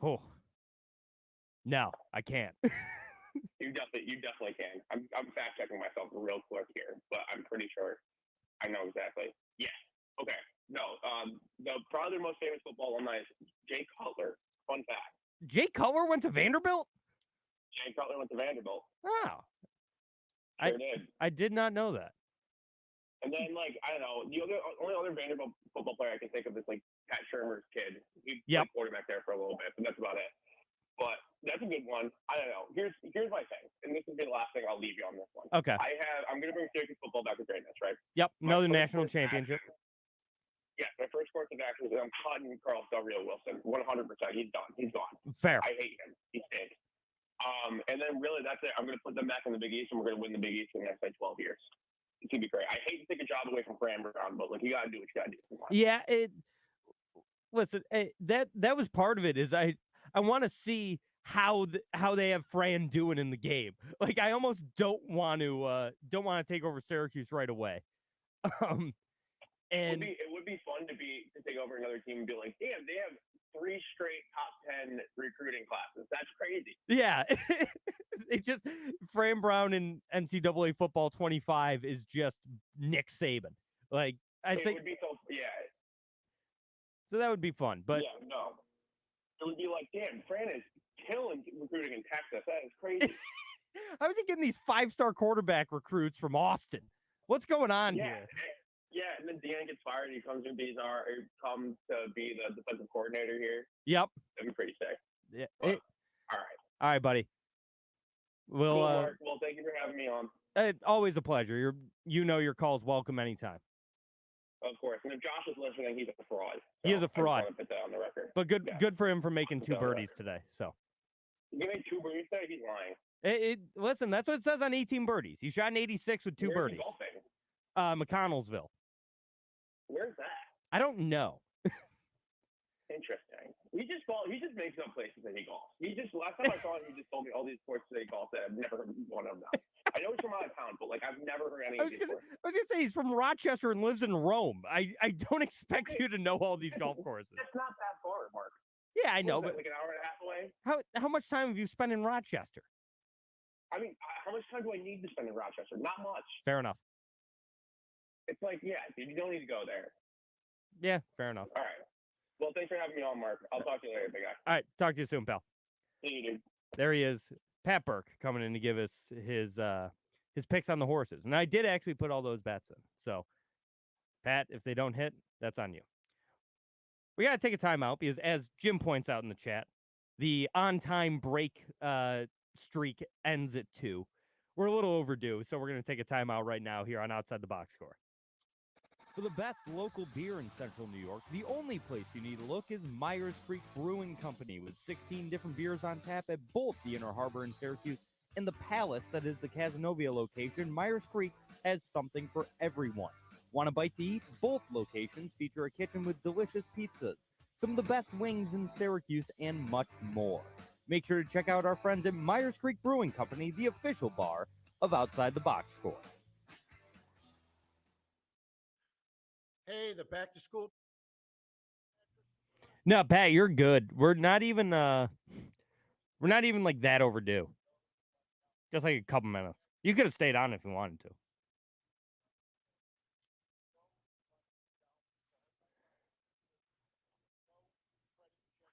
Oh, no, I can't. You definitely can. I'm fact checking myself real quick here, but I'm pretty sure I know exactly. Yeah. Okay. No. Probably the most famous football alumni is Jay Cutler. Fun fact. Jay Cutler went to Vanderbilt? Jay Cutler went to Vanderbilt. Wow. Sure did. I did not know that. And then, like, I don't know, the only other Vanderbilt football player I can think of is, like, Pat Shermer's kid. He played quarterback there for a little bit, but that's about it. But that's a good one. I don't know. Here's my thing, and this is the last thing I'll leave you on this one. Okay. I'm going to bring Syracuse football back to greatness, right? Yep, another national championship. Yeah, my first course of action is I'm cutting Carl Del Rio Wilson. 100%. He's done. He's gone. Fair. I hate him. He stinks. And then really that's it. I'm going to put them back in the Big East, and we're going to win the Big East in the next, like, 12 years. It's going to be great. I hate to take a job away from Fran Brown, but, like, you got to do what you got to do. Yeah, listen, that was part of it is I want to see how they have Fran doing in the game. Like, I almost don't want to take over Syracuse right away. And it would be fun to take over another team and be like, damn, they have 3 straight top 10 recruiting classes. That's crazy. Yeah, it just Fran Brown in NCAA football 25 is just Nick Saban. Like I think it would be so So that would be fun, but yeah, no, it would be like, damn, Fran is killing recruiting in Texas. That is crazy. How is he getting these 5-star quarterback recruits from Austin? What's going on here? Yeah, and then Dan gets fired. He comes to be the defensive coordinator here. Yep, that'd be pretty sick. Yeah. But, all right, buddy. Well, Mark. Well, thank you for having me on. Always a pleasure. Your call's welcome anytime. Of course. And if Josh is listening, he's a fraud. So he is a fraud. I just want to put that on the record. But good for him for making 2 birdies today. So. You made 2 birdies today? He's lying. Listen, that's what it says on 18 birdies. He shot an 86 with 2 birdies. McConnellsville. Where's that? I don't know. Interesting. He just makes up places that he golfs. Last time I saw him, he just told me all these sports that he golfs that I've never heard one of them. I know he's from out of town, but, like, I've never heard any of these sports. I was gonna say he's from Rochester and lives in Rome. I don't expect you to know all these golf courses. It's not that far, Mark. Yeah, I know, but like an hour and a half away. How much time have you spent in Rochester? I mean, how much time do I need to spend in Rochester? Not much. Fair enough. It's like, yeah, dude, you don't need to go there. Yeah, fair enough. All right. Well, thanks for having me on, Mark. I'll talk to you later, big guy. All right, talk to you soon, pal. See you, dude. There he is, Pat Burke, coming in to give us his picks on the horses. And I did actually put all those bets in. So, Pat, if they don't hit, that's on you. We got to take a timeout because, as Jim points out in the chat, the on-time break streak ends at 2. We're a little overdue, so we're going to take a timeout right now here on Outside the Box Score. For the best local beer in Central New York, the only place you need to look is Myers Creek Brewing Company, with 16 different beers on tap at both the Inner Harbor in Syracuse and the Palace that is the Cazenovia location. Myers Creek has something for everyone. Want a bite to eat? Both locations feature a kitchen with delicious pizzas, some of the best wings in Syracuse, and much more. Make sure to check out our friends at Myers Creek Brewing Company, the official bar of Outside the Box Score. Hey, the back to school. No, Pat, you're good. We're not even like that overdue. Just like a couple minutes. You could have stayed on if you wanted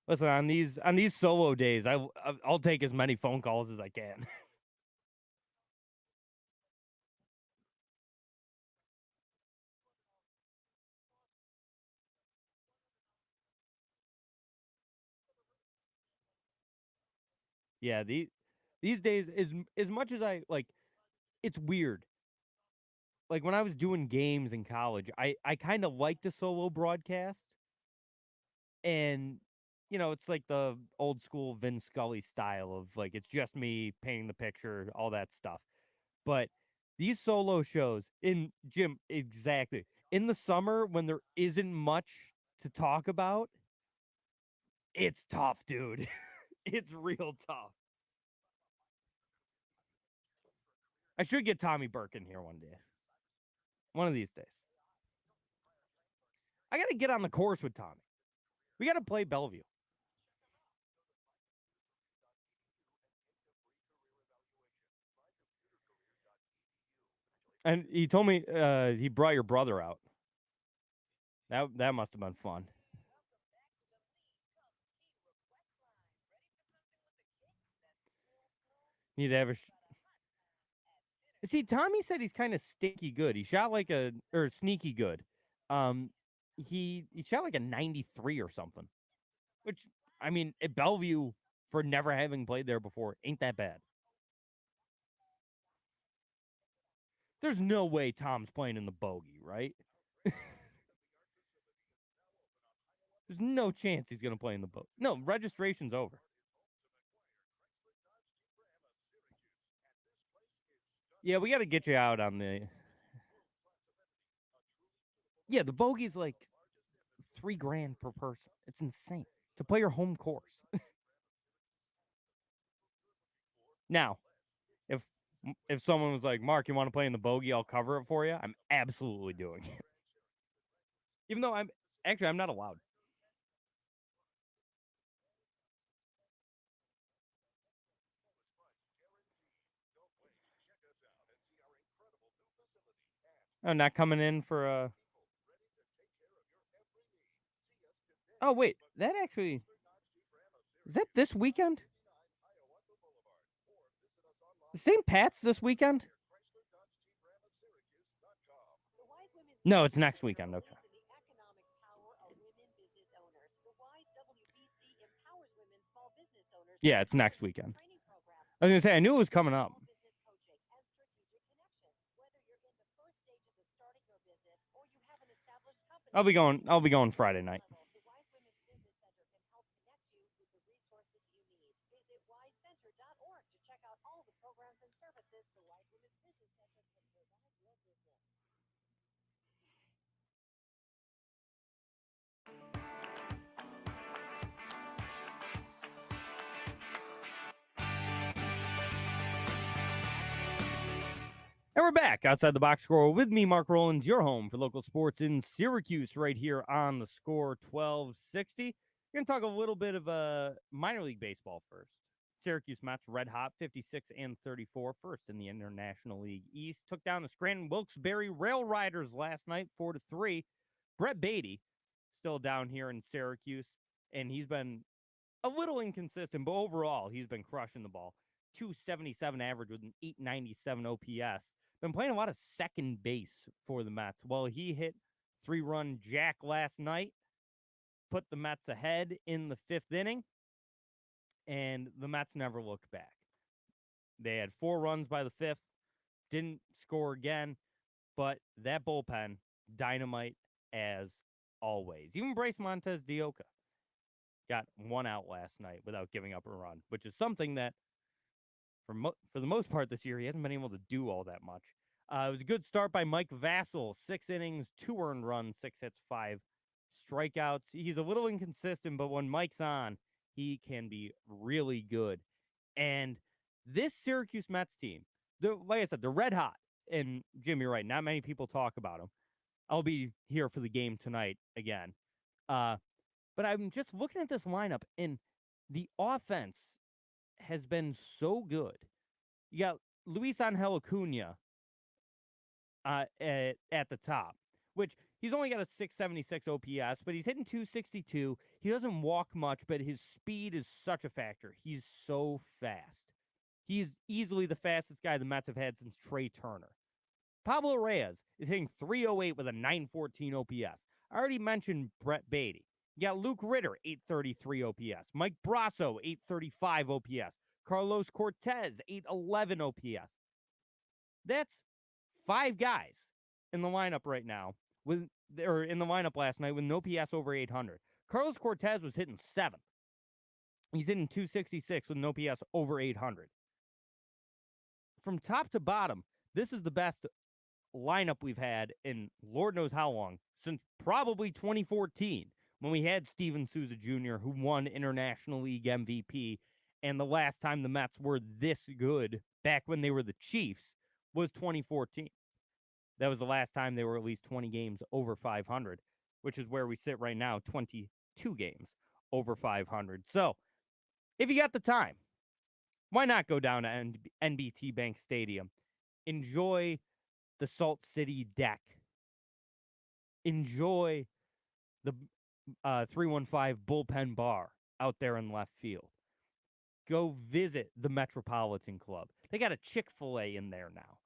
to. Listen, on these solo days, I'll take as many phone calls as I can. Yeah, these days, as much as I like, it's weird. Like when I was doing games in college, I kind of liked a solo broadcast, and it's like the old school Vin Scully style of like it's just me painting the picture, all that stuff. But these solo shows in Jim, exactly in the summer when there isn't much to talk about, it's tough, dude. It's real tough. I should get Tommy Burke in here one day. One of these days. I got to get on the course with Tommy. We got to play Bellevue. And he told me he brought your brother out. That must have been fun. Need to have a. See, Tommy said he's kind of stinky good. He shot like or sneaky good. He shot like a 93 or something, which I mean at Bellevue for never having played there before ain't that bad. There's no way Tom's playing in the bogey, right? There's no chance he's going to play in the bogey. No, registration's over. Yeah, we got to get you out on the. Yeah, the bogey's like $3,000 per person. It's insane to play your home course. Now, if someone was like, Mark, you want to play in the bogey? I'll cover it for you. I'm absolutely doing it. Even though I'm not allowed. Oh, not coming in for a. Oh wait, that actually is that this weekend? The St. Pat's this weekend? No, it's next weekend. Okay. Yeah, it's next weekend. I was gonna say I knew it was coming up. I'll be going Friday night. And we're back outside the box score with me, Mark Rowlands, your home for local sports in Syracuse, right here on the Score 1260. We're going to talk a little bit of minor league baseball first. Syracuse Mets red hot, 56-34, first in the International League East. Took down the Scranton Wilkes-Barre Rail Riders last night, 4-3. Brett Beatty still down here in Syracuse, and he's been a little inconsistent, but overall, he's been crushing the ball. 277 average with an 897 OPS. Been playing a lot of second base for the Mets. Well, he hit 3-run jack last night, put the Mets ahead in the 5th inning, and the Mets never looked back. They had 4 runs by the 5th, didn't score again, but that bullpen, dynamite as always. Even Bryce Montez de Oca got 1 out last night without giving up a run, which is something that for the most part this year, he hasn't been able to do all that much. It was a good start by Mike Vassell. 6 innings, 2 earned runs, 6 hits, 5 strikeouts. He's a little inconsistent, but when Mike's on, he can be really good. And this Syracuse Mets team, like I said, they're red hot. And Jim, you're right. Not many people talk about them. I'll be here for the game tonight again. But I'm just looking at this lineup, and the offense has been so good. You got Luis Angel Acuna at the top, which he's only got a 676 OPS, but he's hitting 262. He doesn't walk much, but his speed is such a factor. He's so fast. He's easily the fastest guy the Mets have had since Trey Turner. Pablo Reyes is hitting 308 with a 914 OPS. I already mentioned Brett Beatty. You got Luke Ritter, 833 OPS. Mike Brasso, 835 OPS. Carlos Cortez, 811 OPS. That's 5 guys in the lineup right now, in the lineup last night with an OPS over 800. Carlos Cortez was hitting 7th. He's hitting 266 with an OPS over 800. From top to bottom, this is the best lineup we've had in Lord knows how long, since probably 2014, when we had Steven Souza Jr., who won International League MVP, and the last time the Mets were this good, back when they were the Chiefs, was 2014. That was the last time they were at least 20 games over 500, which is where we sit right now, 22 games over 500. So, if you got the time, why not go down to NBT Bank Stadium? Enjoy the Salt City deck. Enjoy the 315 bullpen bar out there in left field. Go visit the Metropolitan Club. They got a Chick-fil-A in there now.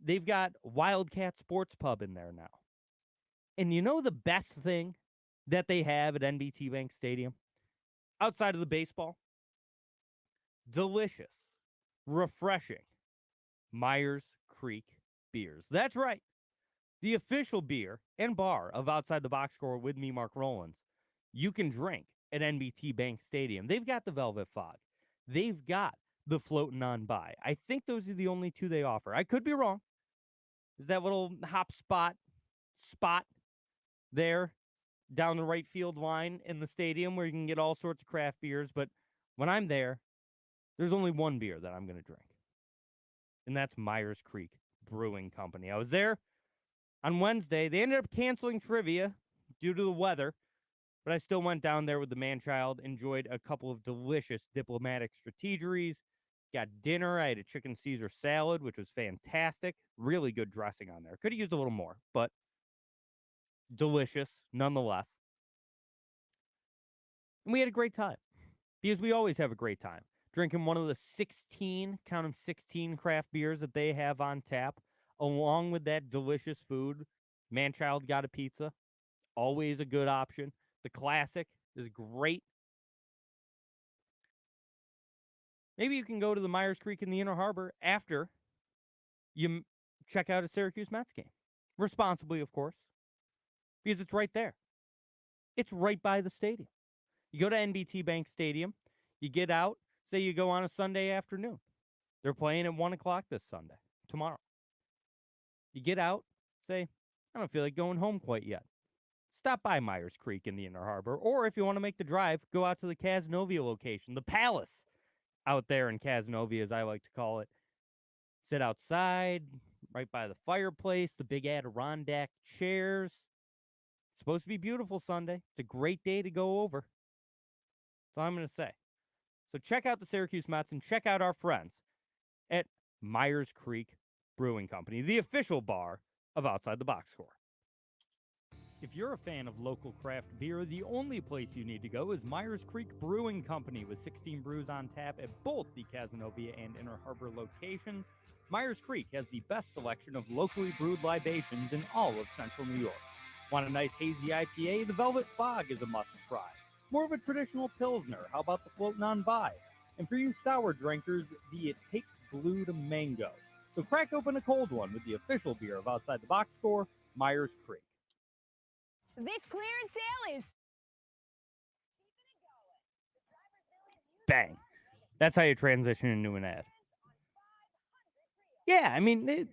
They've got Wildcat Sports Pub in there now. And you know the best thing that they have at NBT Bank Stadium? Outside of the baseball? Delicious, refreshing Myers Creek beers. That's right. The official beer and bar of Outside the Box Score with me, Mark Rowlands. You can drink at NBT Bank Stadium. They've got the Velvet Fog. They've got the Floating on By. I think those are the only 2 they offer. I could be wrong. Is that little hop spot there down the right field line in the stadium where you can get all sorts of craft beers. But when I'm there, there's only one beer that I'm going to drink. And that's Myers Creek Brewing Company. I was there on Wednesday. They ended up canceling trivia due to the weather, but I still went down there with the man-child, enjoyed a couple of delicious diplomatic strategeries, got dinner. I had a chicken Caesar salad, which was fantastic. Really good dressing on there. Could have used a little more, but delicious nonetheless. And we had a great time, because we always have a great time drinking one of the 16 craft beers that they have on tap, along with that delicious food. Man-child got a pizza. Always a good option. The classic is great. Maybe you can go to the Myers Creek in the Inner Harbor after you check out a Syracuse Mets game. Responsibly, of course, because it's right there. It's right by the stadium. You go to NBT Bank Stadium, you get out, say you go on a Sunday afternoon. They're playing at 1 o'clock this Sunday, tomorrow. You get out, say, I don't feel like going home quite yet. Stop by Myers Creek in the Inner Harbor, or if you want to make the drive, go out to the Cazenovia location, the Palace out there in Cazenovia, as I like to call it. Sit outside, right by the fireplace, the big Adirondack chairs. It's supposed to be beautiful Sunday. It's a great day to go over. That's all I'm going to say. So check out the Syracuse Mets and check out our friends at Myers Creek Brewing Company, the official bar of Outside the Box Score. If you're a fan of local craft beer, the only place you need to go is Myers Creek Brewing Company with 16 brews on tap at both the Cazenovia and Inner Harbor locations. Myers Creek has the best selection of locally brewed libations in all of central New York. Want a nice hazy IPA? The Velvet Fog is a must-try. More of a traditional Pilsner, how about the Floating on By? And for you sour drinkers, the It Takes Blue to Mango. So crack open a cold one with the official beer of Outside the Box Score, Myers Creek. This clearance sale is... Bang. That's how you transition into an ad. Yeah, I mean,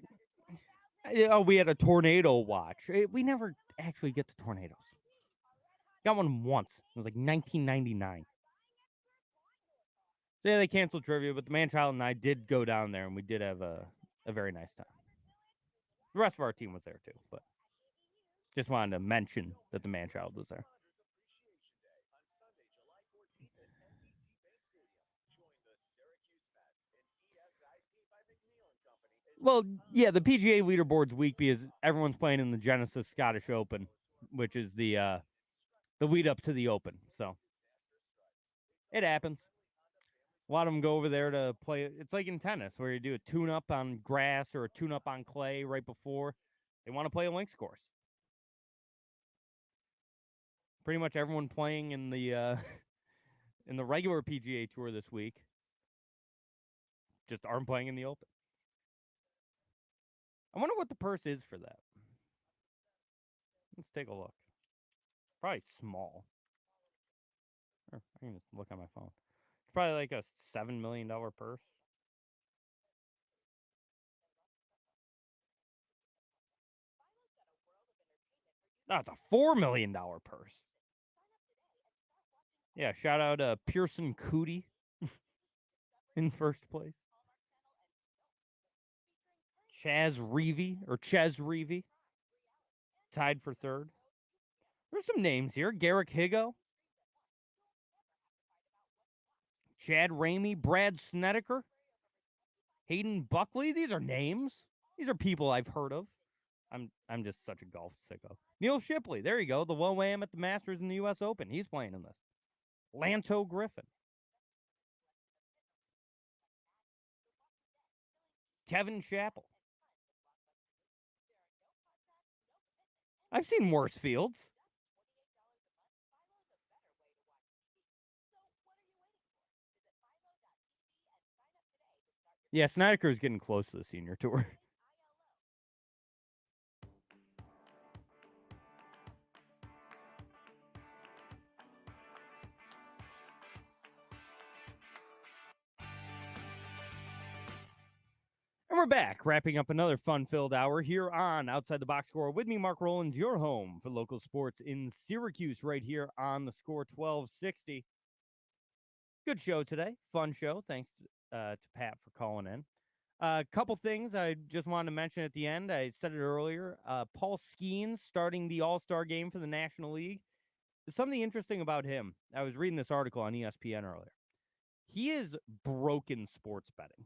we had a tornado watch. We never actually get to tornadoes. Got one once. It was like 1999. So yeah, they canceled trivia, but the man-child and I did go down there, and we did have a very nice time. The rest of our team was there too, but just wanted to mention that the man-child was there. Well, yeah, the PGA leaderboard's weak because everyone's playing in the Genesis Scottish Open, which is the lead up to the Open. So it happens. A lot of them go over there to play. It's like in tennis where you do a tune-up on grass or a tune-up on clay right before they want to play a links course. Pretty much everyone playing in the in the regular PGA Tour this week just aren't playing in the Open. I wonder what the purse is for that. Let's take a look. Probably small. Or I can just look on my phone. It's probably like a $7 million purse. No, it's a $4 million purse. Yeah, shout out to Pearson Cootie in first place. Ches Reavy tied for third. There's some names here. Garrick Higo. Chad Ramey, Brad Snedeker, Hayden Buckley. These are names. These are people I've heard of. I'm just such a golf sicko. Neil Shipley. There you go. The low am at the Masters in the U.S. Open. He's playing in this. Lanto Griffin. Kevin Chappell. I've seen worse fields. Yeah, Snedeker's getting close to the senior tour. And we're back, wrapping up another fun-filled hour here on Outside the Box Score. With me, Mark Rowlands, your home for local sports in Syracuse, right here on the Score 1260. Good show today. Fun show. Thanks to Pat for calling in. A couple things I just wanted to mention at the end. I said it earlier. Paul Skeens starting the All-Star game for the National League. There's something interesting about him. I was reading this article on ESPN earlier. He is broken sports betting.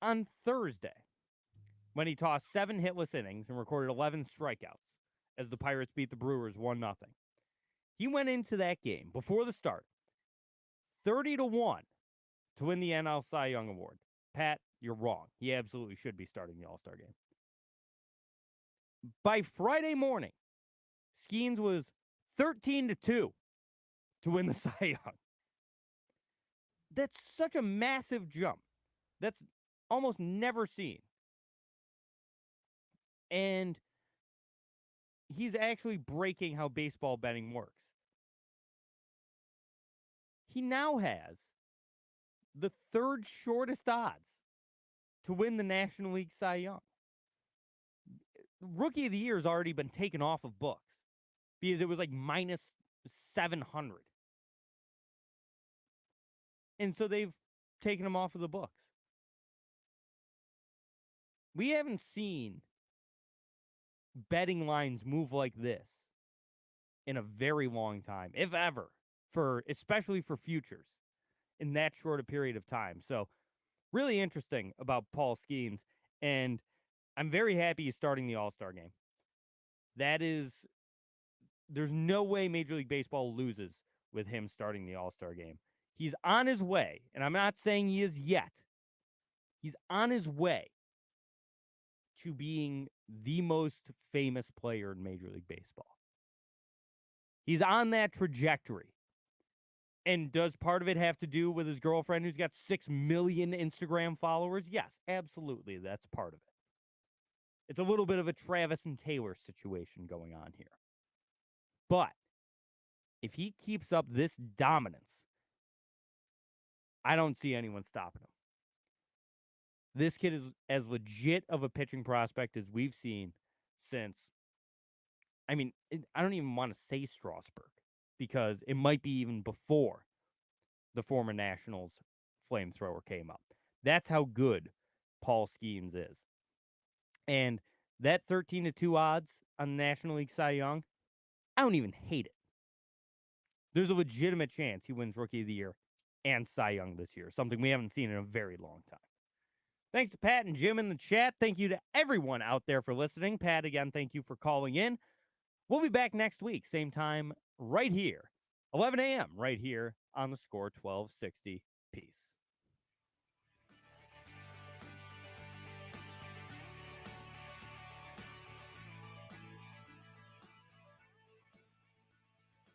On Thursday, when he tossed 7 hitless innings and recorded 11 strikeouts as the Pirates beat the Brewers 1-0, he went into that game before the start 30-1 to win the NL Cy Young Award. Pat, you're wrong. He absolutely should be starting the All-Star game. By Friday morning, Skeens was 13-2 to win the Cy Young. That's such a massive jump. That's almost never seen. And he's actually breaking how baseball betting works. He now has the 3rd shortest odds to win the National League Cy Young. Rookie of the Year has already been taken off of books because it was like minus 700. And so they've taken him off of the books. We haven't seen betting lines move like this in a very long time, if ever, especially for futures in that short a period of time. So really interesting about Paul Skeens, and I'm very happy he's starting the All-Star game. There's no way Major League Baseball loses with him starting the All-Star game. He's on his way, and I'm not saying he is yet. He's on his way to being the most famous player in Major League Baseball. He's on that trajectory. And does part of it have to do with his girlfriend who's got 6 million Instagram followers? Yes, absolutely. That's part of it. It's a little bit of a Travis and Taylor situation going on here. But if he keeps up this dominance, I don't see anyone stopping him. This kid is as legit of a pitching prospect as we've seen since, I don't even want to say Strasburg, because it might be even before the former Nationals flamethrower came up. That's how good Paul Skeens is. And that 13-2 odds on the National League Cy Young, I don't even hate it. There's a legitimate chance he wins Rookie of the Year and Cy Young this year, something we haven't seen in a very long time. Thanks to Pat and Jim in the chat. Thank you to everyone out there for listening. Pat, again, thank you for calling in. We'll be back next week, same time, right here, 11 a.m., right here on the Score 1260. Peace.